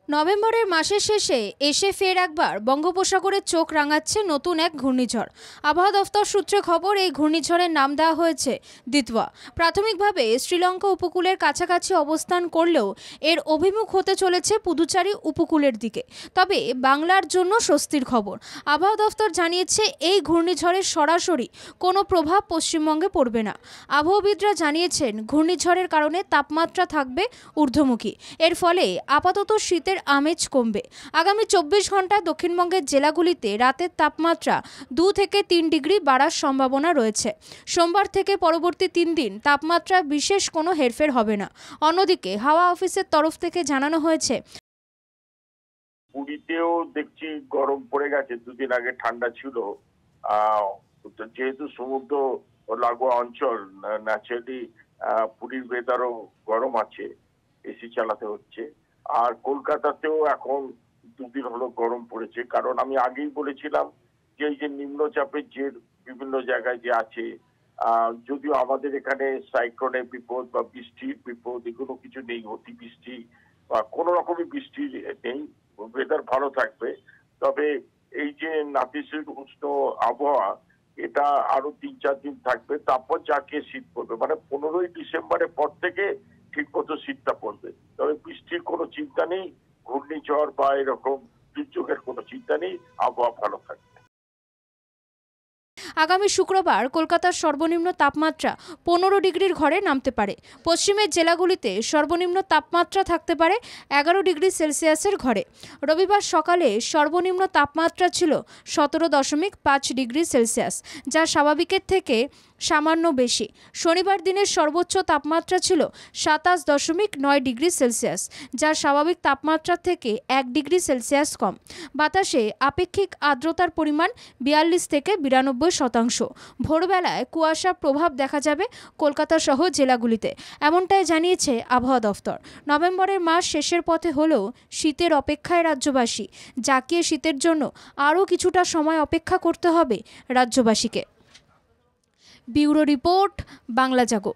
নভেম্বরের মাসের শেষে এসে ফের একবার বঙ্গোপসাগরে চোখ রাঙাচ্ছে নতুন এক ঘূর্ণিঝড়। আবহাওয়া দফতর সূত্রে খবর, এই ঘূর্ণিঝড়ের নাম দেওয়া হয়েছে দিতওয়া। প্রাথমিকভাবে শ্রীলঙ্কা উপকূলের কাছাকাছি অবস্থান করলেও এর অভিমুখ হতে চলেছে পুদুচেরি উপকূলের দিকে। তবে বাংলার জন্য স্বস্তির খবর, আবহাওয়া দফতর জানিয়েছে এই ঘূর্ণিঝড়ের সরাসরি কোনো প্রভাব পশ্চিমবঙ্গে পড়বে না। আবহাওয়াবিদরা জানিয়েছেন ঘূর্ণিঝড়ের কারণে তাপমাত্রা থাকবে ঊর্ধ্বমুখী। এর ফলে আপাতত শীতের আমেজ কমবে। আগামী 24 ঘন্টায় দক্ষিণবঙ্গের জেলাগুলিতে রাতের তাপমাত্রা 2 থেকে 3 ডিগ্রি বাড়ার সম্ভাবনা রয়েছে। সোমবার থেকে পরবর্তী 3 দিন তাপমাত্রা বিশেষ কোনো হেরফের হবে না। অন্যদিকে হাওয়া অফিসের তরফ থেকে জানানো হয়েছে, পুরীতেও দেখছি গরম পড়ে গেছে। দুদিন আগে ঠান্ডা ছিল। যেহেতু সমুদ্র লাগোয়া অঞ্চল, ন্যাচারালি পুরীর ওয়েদারও গরম আছে, এসি চালাতে হচ্ছে। আর কলকাতাতেও এখন দুদিন হলো গরম পড়েছে, কারণ আমি আগেই বলেছিলাম যে এই যে নিম্নচাপের যে বিভিন্ন জায়গায় যে আছে, যদিও আমাদের এখানে সাইক্লোনের বিপদ বা বৃষ্টির বিপদ এগুলো কিছু নেই, অতিবৃষ্টি বা কোনো রকমই বৃষ্টি নেই, ওয়েদার ভালো থাকবে। তবে এই যে নাতিশীতোষ্ণ আবহাওয়া, এটা আরো 3-4 দিন থাকবে, তারপর যাকে শীত পড়বে, মানে 15ই ডিসেম্বরের পর থেকে ঠিক মতো শীতটা পড়বে। তবে বৃষ্টির কোনো চিন্তা নেই, ঘূর্ণিঝড় বা এরকম দুর্যোগের কোনো চিন্তা নেই, আবহাওয়া ভালো থাকবে। আগামী শুক্রবার কলকাতার সর্বনিম্ন তাপমাত্রা 15 ডিগ্রির ঘরে নামতে পারে। পশ্চিমের জেলাগুলিতে সর্বনিম্ন তাপমাত্রা থাকতে পারে 11 ডিগ্রি সেলসিয়াসের ঘরে। রবিবার সকালে সর্বনিম্ন তাপমাত্রা ছিল 17.5 ডিগ্রি সেলসিয়াস, যা স্বাভাবিকের থেকে সামান্য বেশি। শনিবার দিনের সর্বোচ্চ তাপমাত্রা ছিল 27.9 ডিগ্রি সেলসিয়াস, যা স্বাভাবিক তাপমাত্রা থেকে 1 ডিগ্রি সেলসিয়াস কম। বাতাসে আপেক্ষিক আর্দ্রতার পরিমাণ 42 থেকে 92%। ভোরবেলায় কুয়াশার প্রভাব দেখা যাবে কলকাতা সহ জেলাগুলিতে, এমনটাই জানিয়েছে আবহাওয়া দফতর। নভেম্বরের মাস শেষের পথে হলেও শীতের অপেক্ষায় রাজ্যবাসী। জাঁকিয়ে শীতের জন্য আরও কিছুটা সময় অপেক্ষা করতে হবে রাজ্যবাসীকে। ব্যুরো রিপোর্ট, বাংলা জাগো।